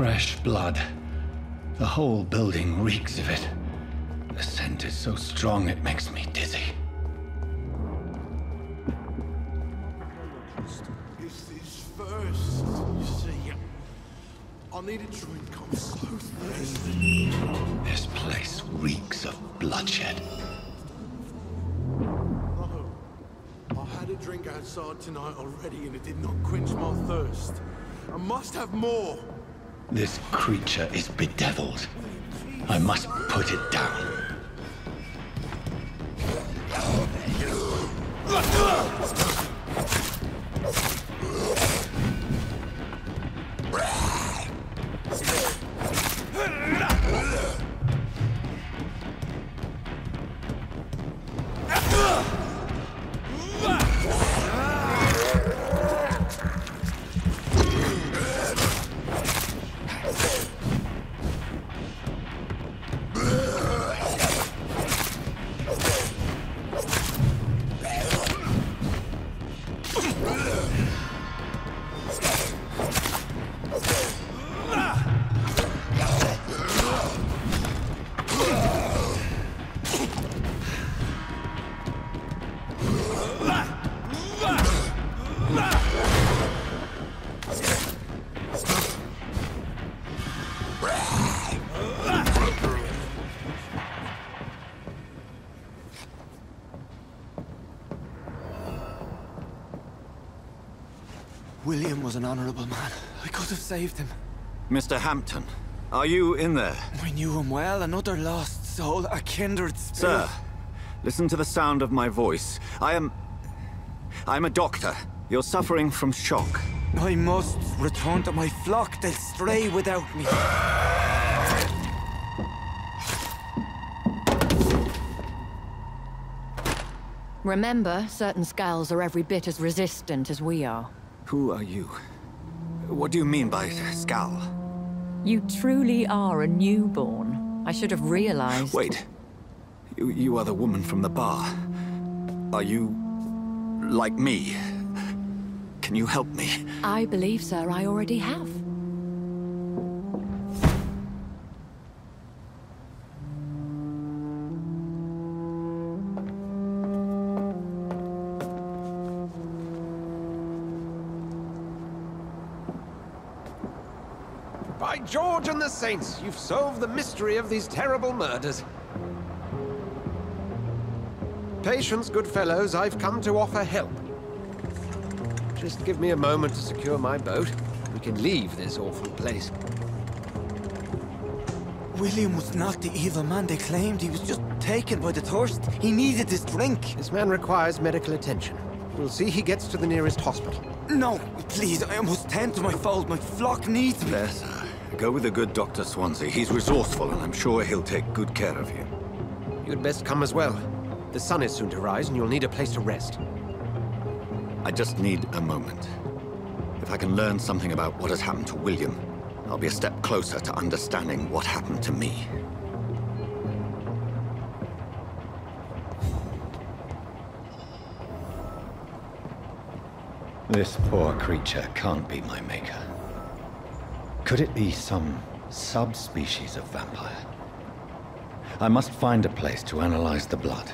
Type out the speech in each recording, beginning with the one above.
Fresh blood. The whole building reeks of it. The scent is so strong it makes me dizzy. This is first, you see. I need a drink, I'm so thirsty. This place reeks of bloodshed. Oh, I had a drink outside tonight already and it did not quench my thirst. I must have more. This creature is bedeviled. I must put it down. William was an honorable man. I could have saved him. Mr. Hampton, are you in there? I knew him well, another lost soul, a kindred spirit. Sir, listen to the sound of my voice. I'm a doctor. You're suffering from shock. I must return to my flock. They'll stray without me. Remember, certain skulls are every bit as resistant as we are. Who are you? What do you mean by skull? You truly are a newborn. I should have realized. Wait. You are the woman from the bar. Are you like me? Can you help me? I believe, sir, I already have. By George and the Saints, you've solved the mystery of these terrible murders. Patience, good fellows, I've come to offer help. Just give me a moment to secure my boat. We can leave this awful place. William was not the evil man they claimed. He was just taken by the thirst. He needed this drink. This man requires medical attention. We'll see he gets to the nearest hospital. No, please, I must tend to my fold. My flock needs me. There, sir. Go with the good Dr. Swansea. He's resourceful, and I'm sure he'll take good care of you. You'd best come as well. The sun is soon to rise, and you'll need a place to rest. I just need a moment. If I can learn something about what has happened to William, I'll be a step closer to understanding what happened to me. This poor creature can't be my maker. Could it be some subspecies of vampire? I must find a place to analyze the blood.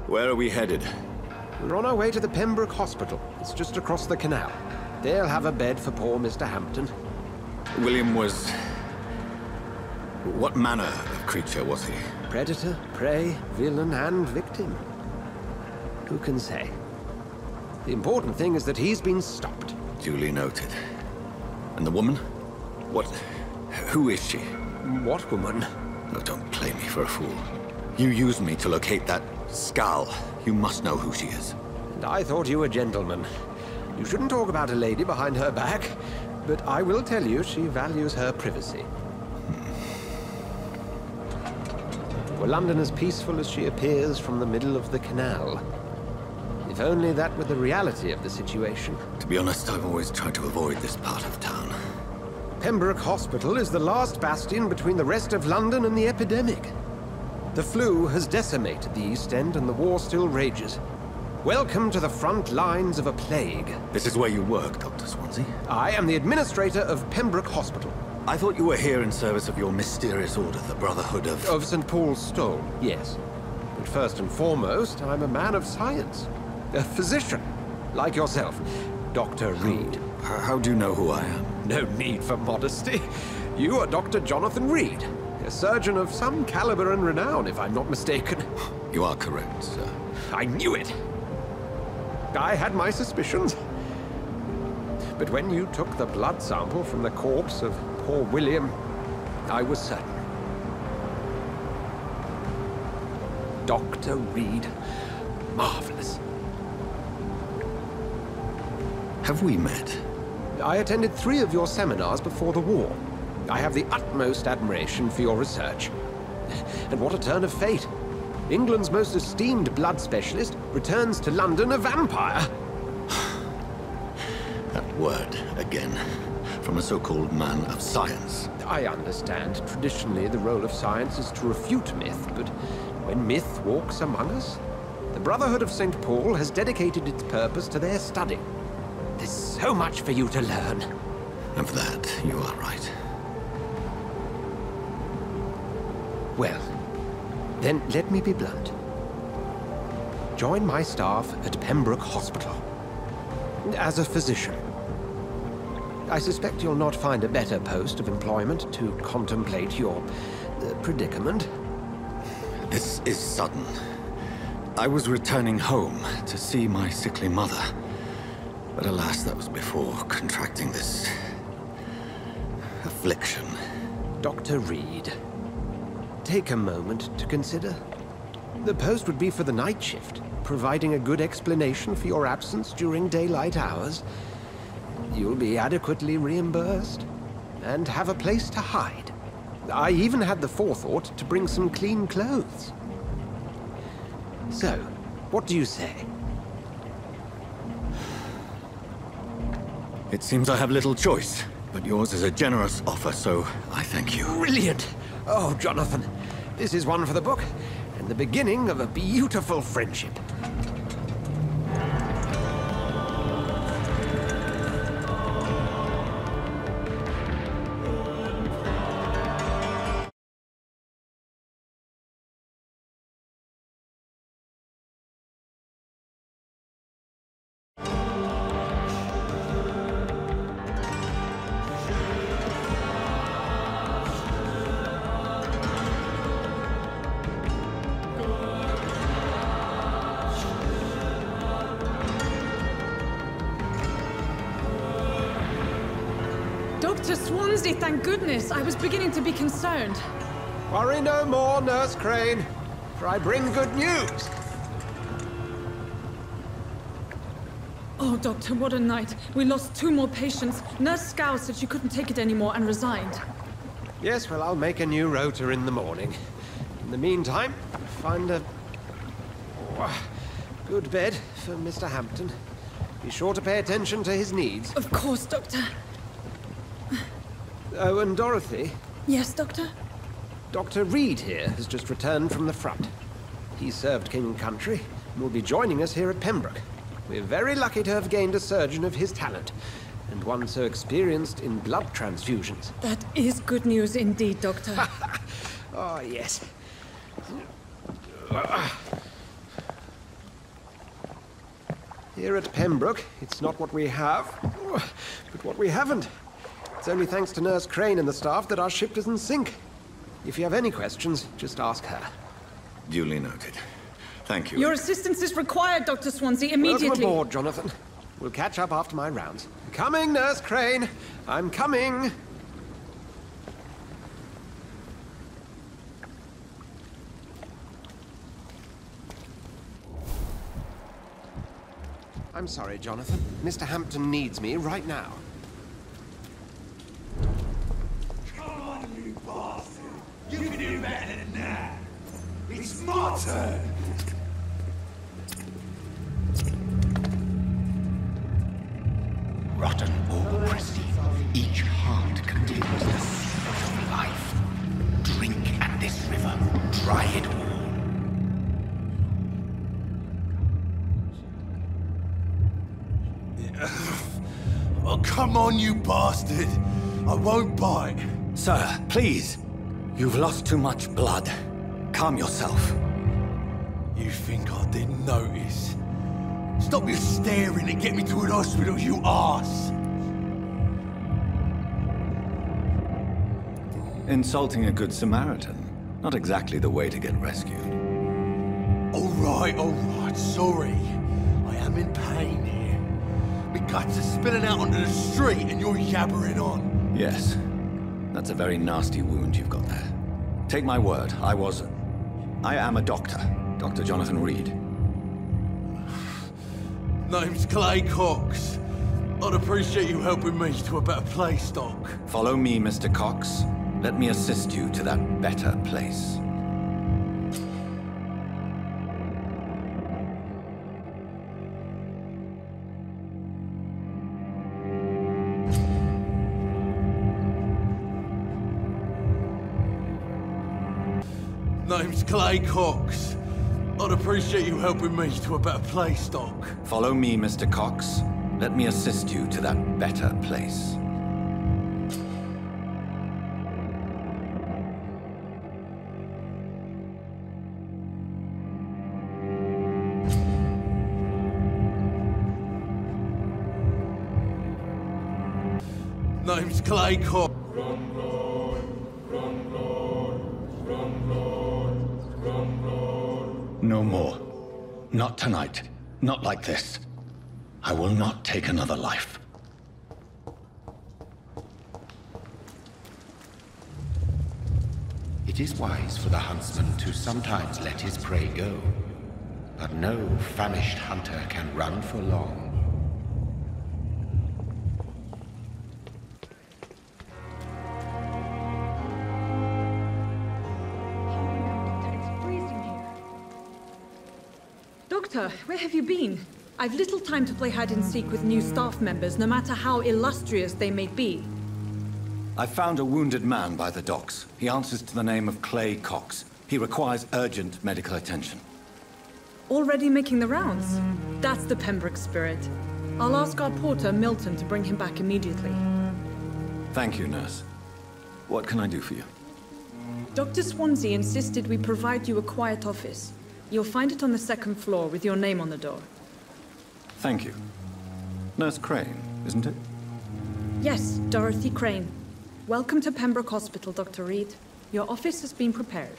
Where are we headed? We're on our way to the Pembroke Hospital. It's just across the canal. They'll have a bed for poor Mr. Hampton. William was... What manner of creature was he? Predator, prey, villain, and victim. Who can say? The important thing is that he's been stopped. Duly noted. And the woman? What... Who is she? What woman? Oh, don't play me for a fool. You used me to locate that skull. You must know who she is. And I thought you a gentleman. You shouldn't talk about a lady behind her back, but I will tell you she values her privacy. Were London as peaceful as she appears from the middle of the canal? If only that were the reality of the situation. To be honest, I've always tried to avoid this part of town. Pembroke Hospital is the last bastion between the rest of London and the epidemic. The flu has decimated the East End and the war still rages. Welcome to the front lines of a plague. This is where you work, Dr. Swansea? I am the administrator of Pembroke Hospital. I thought you were here in service of your mysterious order, the Brotherhood of... Of St. Paul's Stole, yes. But first and foremost, I'm a man of science. A physician, like yourself, Dr. Reed. How do you know who I am? No need for modesty. You are Dr. Jonathan Reed, a surgeon of some caliber and renown, if I'm not mistaken. You are correct, sir. I knew it! I had my suspicions. But when you took the blood sample from the corpse of poor William, I was certain. Dr. Reed. Marvelous. Have we met? I attended 3 of your seminars before the war. I have the utmost admiration for your research. And what a turn of fate. England's most esteemed blood specialist returns to London a vampire. That word, again. From a so-called man of science. I understand. Traditionally, the role of science is to refute myth, but when myth walks among us, the Brotherhood of St. Paul has dedicated its purpose to their study. There's so much for you to learn. Of that, you are right. Well, then let me be blunt. Join my staff at Pembroke Hospital. As a physician. I suspect you'll not find a better post of employment to contemplate your predicament. This is sudden. I was returning home to see my sickly mother. But alas, that was before contracting this... affliction. Dr. Reed, take a moment to consider. The post would be for the night shift, providing a good explanation for your absence during daylight hours. You'll be adequately reimbursed, and have a place to hide. I even had the forethought to bring some clean clothes. So, what do you say? It seems I have little choice, but yours is a generous offer, so I thank you. Brilliant! Oh, Jonathan, this is one for the book, and the beginning of a beautiful friendship. Dr. Swansea, thank goodness. I was beginning to be concerned. Worry no more, Nurse Crane, for I bring good news. Oh, Doctor, what a night. We lost 2 more patients. Nurse Scow said she couldn't take it anymore and resigned. Yes, well, I'll make a new rota in the morning. In the meantime, find a good bed for Mr. Hampton. Be sure to pay attention to his needs. Of course, Doctor. Oh, and Dorothy? Yes, Doctor? Dr. Reed here has just returned from the front. He served King and Country and will be joining us here at Pembroke. We're very lucky to have gained a surgeon of his talent, and one so experienced in blood transfusions. That is good news indeed, Doctor. Oh, yes. Here at Pembroke, it's not what we have, but what we haven't. It's only thanks to Nurse Crane and the staff that our ship doesn't sink. If you have any questions, just ask her. Duly noted. Thank you. Your assistance is required, Dr. Swansea, immediately. Welcome aboard, Jonathan. We'll catch up after my rounds. Coming, Nurse Crane. I'm coming. I'm sorry, Jonathan. Mr. Hampton needs me right now. Come on, you bastard! You can do better than that! It's my turn! Rotten or pristine, each heart contains the seed of life. Drink at this river, try it all. Oh, come on, you bastard! I won't bite. Sir, please. You've lost too much blood. Calm yourself. You think I didn't notice? Stop your staring and get me to an hospital, you arse! Insulting a good Samaritan. Not exactly the way to get rescued. All right, sorry. I am in pain here. My guts are spilling out onto the street and you're yabbering on. Yes. That's a very nasty wound you've got there. Take my word, I am a doctor. Dr. Jonathan Reed. Name's Clay Cox. I'd appreciate you helping me to a better place, Doc. Follow me, Mr. Cox. Let me assist you to that better place. Name's Clay Cox. I'd appreciate you helping me to a better place, Doc. Follow me, Mr. Cox. Let me assist you to that better place. Name's Clay Cox. No more. Not tonight. Not like this. I will not take another life. It is wise for the huntsman to sometimes let his prey go, but no famished hunter can run for long. Doctor, where have you been? I've little time to play hide-and-seek with new staff members, no matter how illustrious they may be. I found a wounded man by the docks. He answers to the name of Clay Cox. He requires urgent medical attention. Already making the rounds? That's the Pembroke spirit. I'll ask our porter, Milton, to bring him back immediately. Thank you, nurse. What can I do for you? Dr. Swansea insisted we provide you a quiet office. You'll find it on the second floor with your name on the door. Thank you. Nurse Crane, isn't it? Yes, Dorothy Crane. Welcome to Pembroke Hospital, Dr. Reed. Your office has been prepared.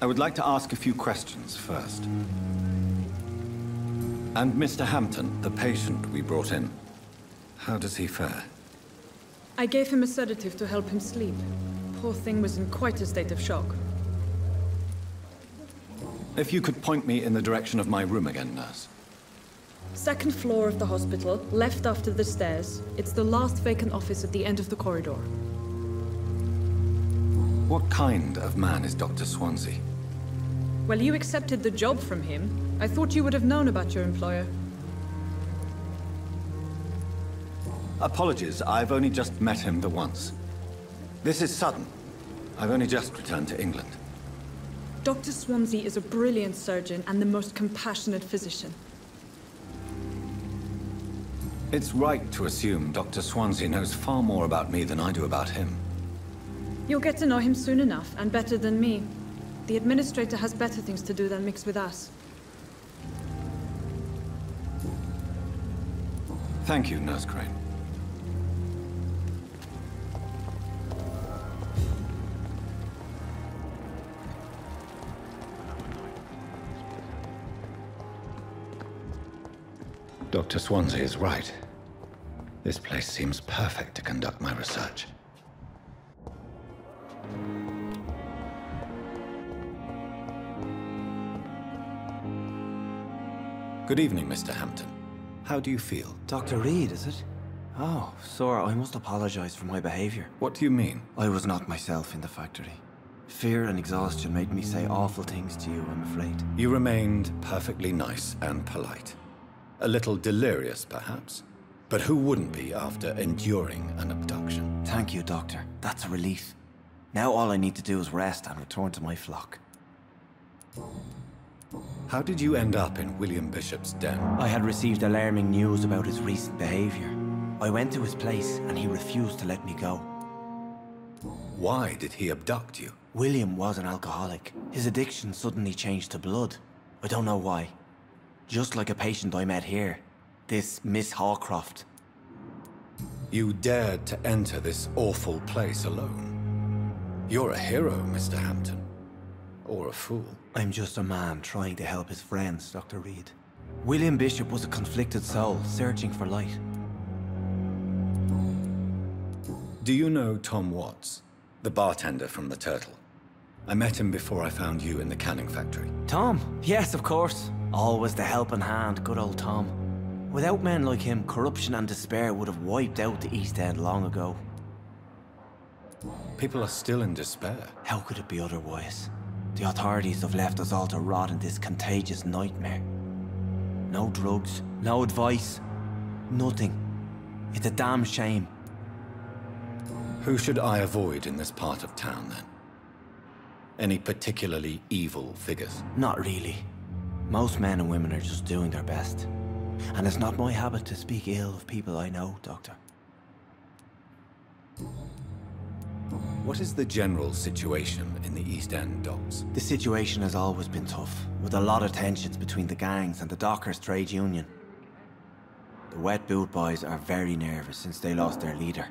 I would like to ask a few questions first. And Mr. Hampton, the patient we brought in, how does he fare? I gave him a sedative to help him sleep. Poor thing was in quite a state of shock. If you could point me in the direction of my room again, nurse. Second floor of the hospital, left after the stairs. It's the last vacant office at the end of the corridor. What kind of man is Dr. Swansea? Well, you accepted the job from him. I thought you would have known about your employer. Apologies, I've only just met him the once. This is sudden. I've only just returned to England. Dr. Swansea is a brilliant surgeon and the most compassionate physician. It's right to assume Dr. Swansea knows far more about me than I do about him. You'll get to know him soon enough, and better than me. The administrator has better things to do than mix with us. Thank you, Nurse Crane. Dr. Swansea is right. This place seems perfect to conduct my research. Good evening, Mr. Hampton. How do you feel? Dr. Reed, is it? Oh, sir, I must apologize for my behavior. What do you mean? I was not myself in the factory. Fear and exhaustion made me say awful things to you, I'm afraid. You remained perfectly nice and polite. A little delirious, perhaps. But who wouldn't be after enduring an abduction? Thank you, Doctor. That's a relief. Now all I need to do is rest and return to my flock. How did you end up in William Bishop's den? I had received alarming news about his recent behavior. I went to his place and he refused to let me go. Why did he abduct you? William was an alcoholic. His addiction suddenly changed to blood. I don't know why. Just like a patient I met here. This Miss Hawcroft. You dared to enter this awful place alone. You're a hero, Mr. Hampton. Or a fool. I'm just a man trying to help his friends, Dr. Reed. William Bishop was a conflicted soul, searching for light. Do you know Tom Watts? The bartender from the Turtle. I met him before I found you in the canning factory. Tom? Yes, of course. Always the helping hand, good old Tom. Without men like him, corruption and despair would have wiped out the East End long ago. People are still in despair. How could it be otherwise? The authorities have left us all to rot in this contagious nightmare. No drugs, no advice, nothing. It's a damn shame. Who should I avoid in this part of town, then? Any particularly evil figures? Not really. Most men and women are just doing their best. And it's not my habit to speak ill of people I know, Doctor. What is the general situation in the East End docks? The situation has always been tough, with a lot of tensions between the gangs and the dockers' trade union. The wet boot boys are very nervous since they lost their leader.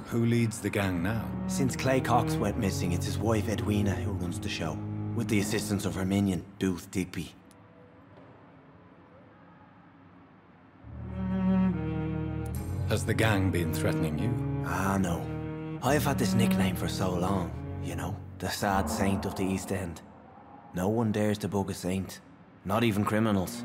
Who leads the gang now? Since Clay Cox went missing, it's his wife Edwina who runs the show, with the assistance of her minion, Booth Digby. Has the gang been threatening you? Ah, no. I've had this nickname for so long, you know, the sad saint of the East End. No one dares to bug a saint, not even criminals.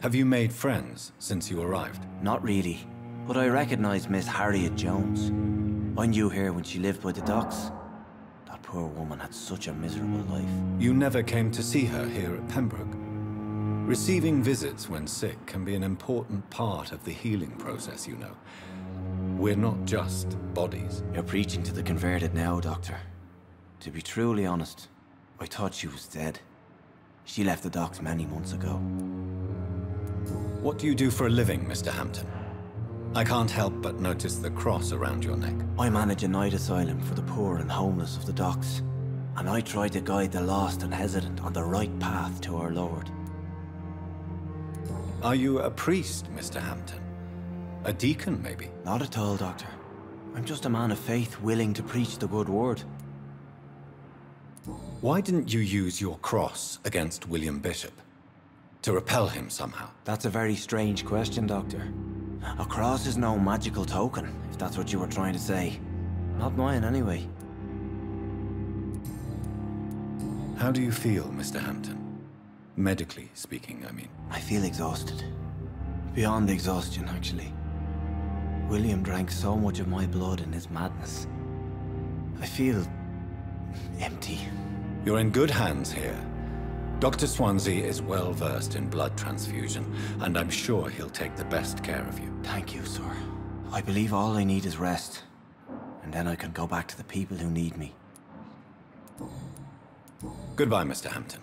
Have you made friends since you arrived? Not really, but I recognise Miss Harriet Jones. I knew her when she lived by the docks. That poor woman had such a miserable life. You never came to see her here at Pembroke? Receiving visits when sick can be an important part of the healing process, you know. We're not just bodies. You're preaching to the converted now, Doctor. To be truly honest, I thought she was dead. She left the docks many months ago. What do you do for a living, Mr. Hampton? I can't help but notice the cross around your neck. I manage a night asylum for the poor and homeless of the docks. And I try to guide the lost and hesitant on the right path to our Lord. Are you a priest, Mr. Hampton? A deacon, maybe? Not at all, Doctor. I'm just a man of faith willing to preach the good word. Why didn't you use your cross against William Bishop? To repel him somehow? That's a very strange question, Doctor. A cross is no magical token, if that's what you were trying to say. Not mine, anyway. How do you feel, Mr. Hampton? Medically speaking, I mean. I feel exhausted. Beyond exhaustion, actually. William drank so much of my blood in his madness. I feel empty. You're in good hands here. Dr. Swansea is well versed in blood transfusion, and I'm sure he'll take the best care of you. Thank you, sir. I believe all I need is rest. And then I can go back to the people who need me. Goodbye, Mr. Hampton.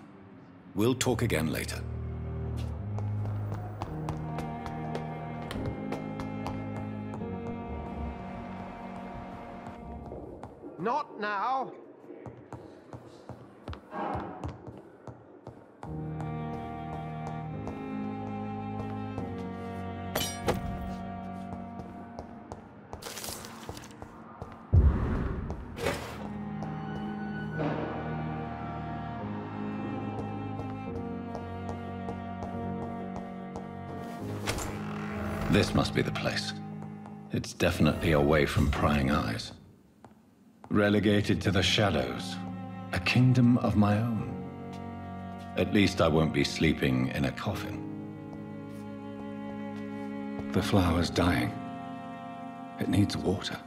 We'll talk again later. Not now. This must be the place. It's definitely away from prying eyes. Relegated to the shadows. A kingdom of my own. At least I won't be sleeping in a coffin. The flower's dying. It needs water.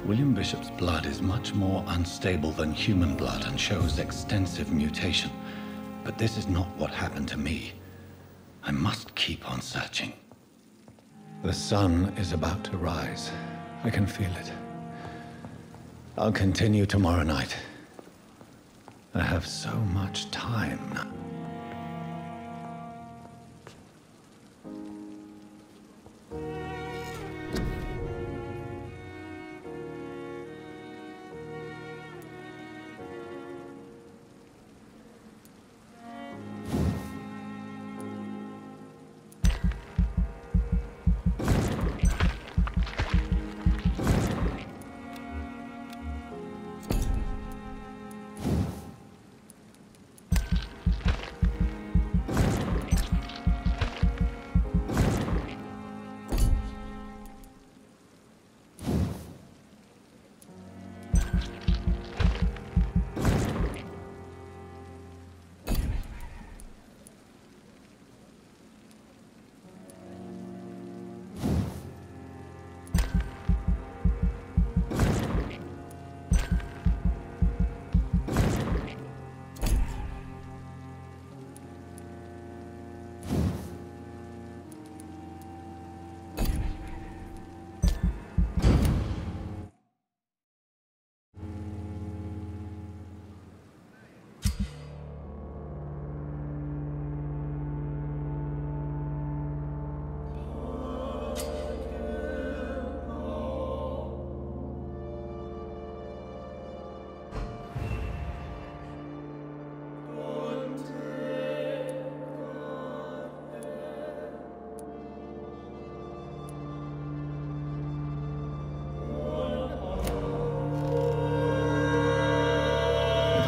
William Bishop's blood is much more unstable than human blood and shows extensive mutation. But this is not what happened to me. I must keep on searching. The sun is about to rise. I can feel it. I'll continue tomorrow night. I have so much time now.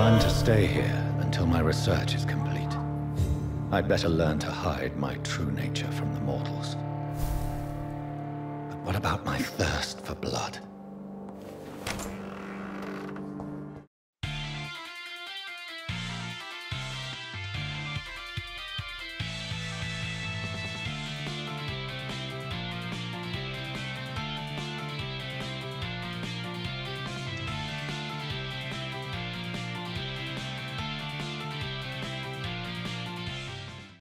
I'm to stay here until my research is complete. I'd better learn to hide my true nature from the mortals. But what about my thirst for blood?